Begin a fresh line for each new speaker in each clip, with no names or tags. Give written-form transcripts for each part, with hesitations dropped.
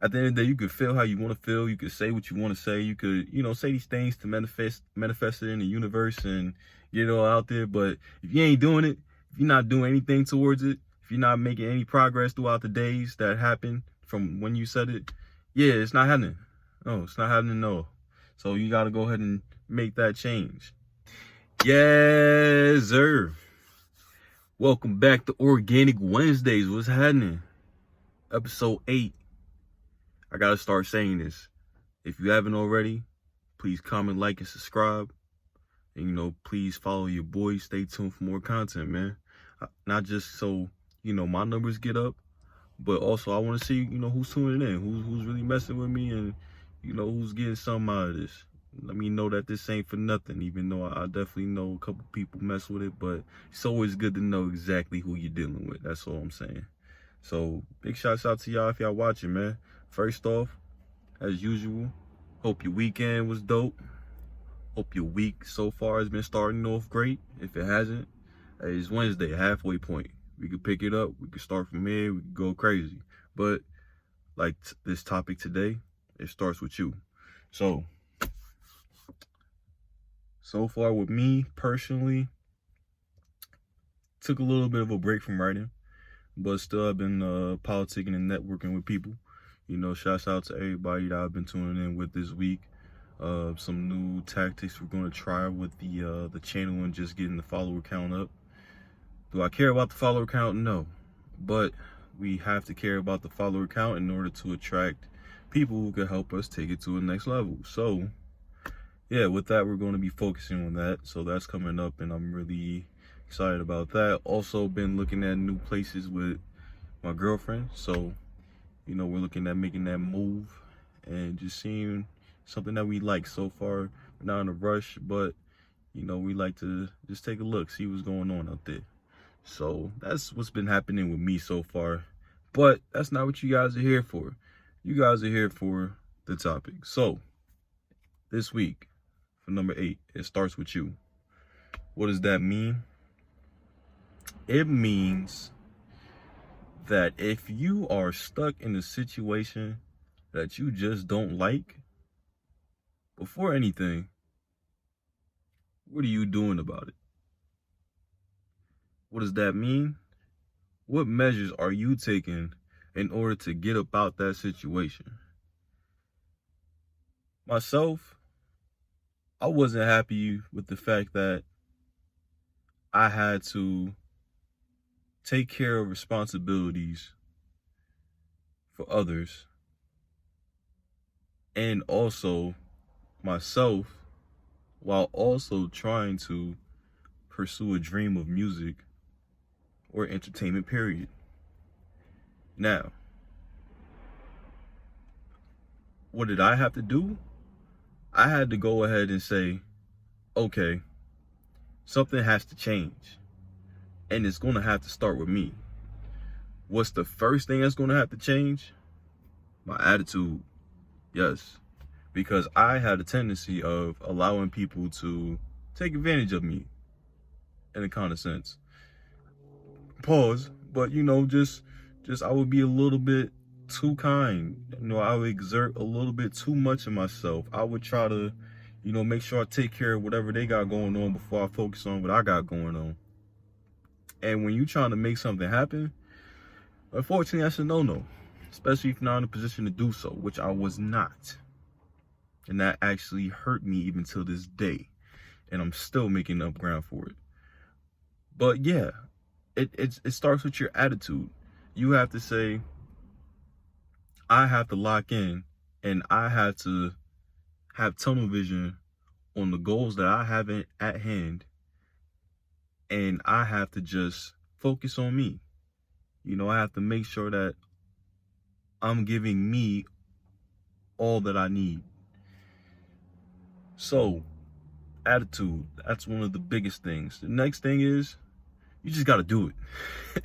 At the end of the day, you could feel how you want to feel. You could say what you want to say. You could, say these things to manifest it in the universe and get it all out there. But if you ain't doing it, if you're not doing anything towards it, if you're not making any progress throughout the days that happen from when you said it, yeah, it's not happening. No, it's not happening. No. So you got to go ahead and make that change. Yes, sir. Welcome back to Organic Wednesdays. What's happening? Episode 8. I gotta start saying this. If you haven't already, please comment, like, and subscribe. And, please follow your boy. Stay tuned for more content, man. Not just so, my numbers get up, but also I want to see, who's tuning in, who's really messing with me, and, who's getting something out of this. Let me know that this ain't for nothing, even though I definitely know a couple people mess with it, but it's always good to know exactly who you're dealing with. That's all I'm saying. So, big shouts out to y'all if y'all watching, man. First off, as usual, hope your weekend was dope. Hope your week so far has been starting off great. If it hasn't, it's Wednesday, halfway point. We could pick it up. We could start from here. We could go crazy. But like this topic today, it starts with you. So far with me personally, took a little bit of a break from writing, but still I've been politicking and networking with people. Shouts out to everybody that I've been tuning in with this week. Some new tactics we're going to try with the channel and just getting the follower count up. Do I care about the follower count? No. But we have to care about the follower count in order to attract people who can help us take it to the next level. So, yeah, with that, we're going to be focusing on that. So that's coming up, and I'm really excited about that. Also been looking at new places with my girlfriend. So, we're looking at making that move and just seeing something that we like so far. We're not in a rush, but, we like to just take a look, see what's going on out there. So that's what's been happening with me so far. But that's not what you guys are here for. You guys are here for the topic. So this week, for number 8, it starts with you. What does that mean? It means that if you are stuck in a situation that you just don't like, before anything, what are you doing about it? What does that mean? What measures are you taking in order to get about that situation? Myself, I wasn't happy with the fact that I had to take care of responsibilities for others and also myself, while also trying to pursue a dream of music or entertainment, period. Now, what did I have to do? I had to go ahead and say, okay, something has to change. And it's going to have to start with me. What's the first thing that's going to have to change? My attitude. Yes. Because I had a tendency of allowing people to take advantage of me in a kind of sense. Pause. But, just I would be a little bit too kind. I would exert a little bit too much of myself. I would try to, make sure I take care of whatever they got going on before I focus on what I got going on. And when you're trying to make something happen, unfortunately, that's a no-no. Especially if you're not in a position to do so, which I was not. And that actually hurt me even till this day. And I'm still making up ground for it. But yeah, it starts with your attitude. You have to say, I have to lock in and I have to have tunnel vision on the goals that I have at hand. And I have to just focus on me. I have to make sure that I'm giving me all that I need. So, attitude, that's one of the biggest things. The next thing is, you just got to do it.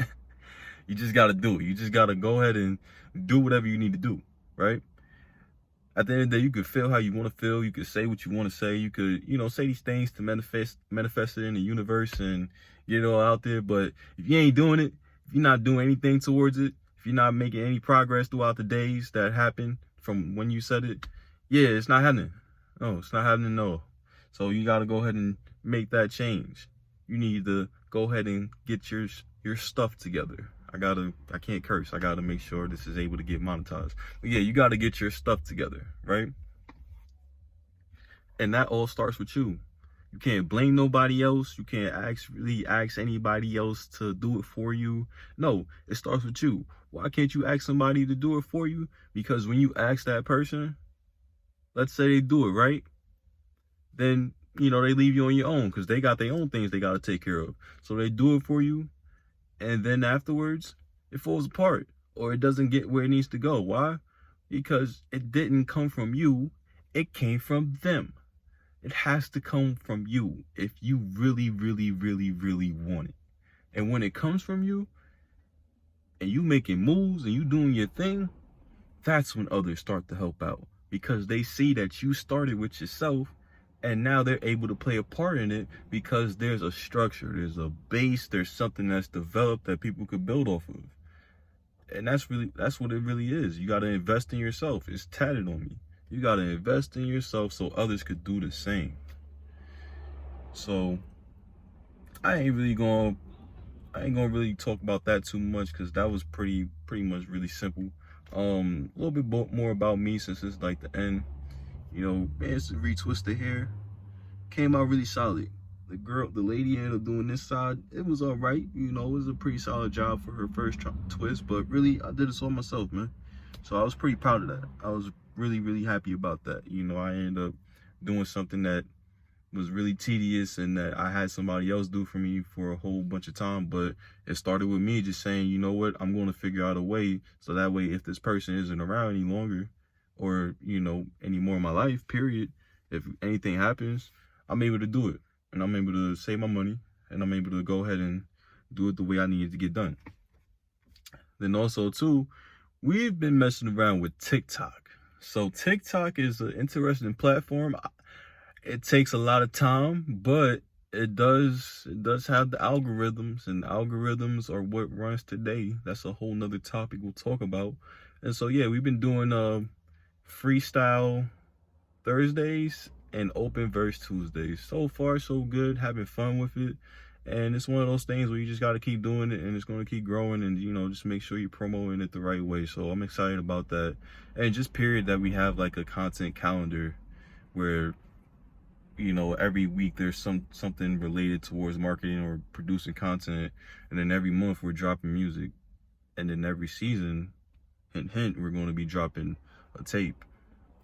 You just got to do it. You just got to go ahead and do whatever you need to do, right? At the end of the day, you could feel how you want to feel. You could say what you want to say. You could, say these things to manifest it in the universe and get it all out there. But if you ain't doing it, if you're not doing anything towards it, if you're not making any progress throughout the days that happen from when you said it, yeah, it's not happening. No, it's not happening, no. So you got to go ahead and make that change. You need to go ahead and get your stuff together. I can't curse. I got to make sure this is able to get monetized. But yeah, you got to get your stuff together, right? And that all starts with you. You can't blame nobody else. You can't actually ask anybody else to do it for you. No, it starts with you. Why can't you ask somebody to do it for you? Because when you ask that person, let's say they do it, right? Then, they leave you on your own because they got their own things they got to take care of. So they do it for you. And then afterwards, it falls apart or it doesn't get where it needs to go. Why? Because it didn't come from you. It came from them. It has to come from you if you really, really, really, really want it. And when it comes from you and you making moves and you doing your thing, that's when others start to help out because they see that you started with yourself and now they're able to play a part in it because there's a structure, there's a base, there's something that's developed that people could build off of. And that's what it really is. You got to invest in yourself. It's tatted on me. You got to invest in yourself so others could do the same. So I ain't gonna really talk about that too much because that was pretty much really simple. A little bit more about me since it's like the end. Man, it's a retwisted hair. Came out really solid. The lady ended up doing this side. It was all right. It was a pretty solid job for her first twist, but really I did it all myself, man. So I was pretty proud of that. I was really, really happy about that. I ended up doing something that was really tedious and that I had somebody else do for me for a whole bunch of time. But it started with me just saying, you know what, I'm going to figure out a way so that way if this person isn't around any longer or, any more in my life, period, if anything happens, I'm able to do it. And I'm able to save my money and I'm able to go ahead and do it the way I need it to get done. Then also, too, we've been messing around with TikTok. So TikTok is an interesting platform. It takes a lot of time, but it does have the algorithms, and algorithms are what runs today. That's a whole nother topic we'll talk about. And so, yeah, we've been doing freestyle Thursdays and open verse Tuesdays. So far, so good. Having fun with it. And it's one of those things where you just got to keep doing it and it's going to keep growing and, just make sure you're promoting it the right way. So I'm excited about that. And just period that we have like a content calendar where, every week there's something related towards marketing or producing content. And then every month we're dropping music. And then every season, hint, we're going to be dropping a tape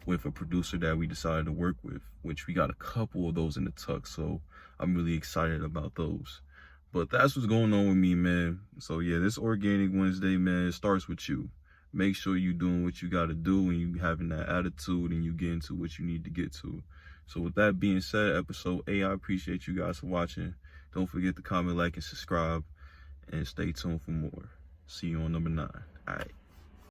with a producer that we decided to work with, which we got a couple of those in the tuck. So I'm really excited about those. But that's what's going on with me, man. So yeah, this Organic Wednesday, man, it starts with you. Make sure you're doing what you got to do and you having that attitude and you get into what you need to get to. So with that being said, episode 8, I appreciate you guys for watching. Don't forget to comment, like, and subscribe. And stay tuned for more. See you on number 9. All right.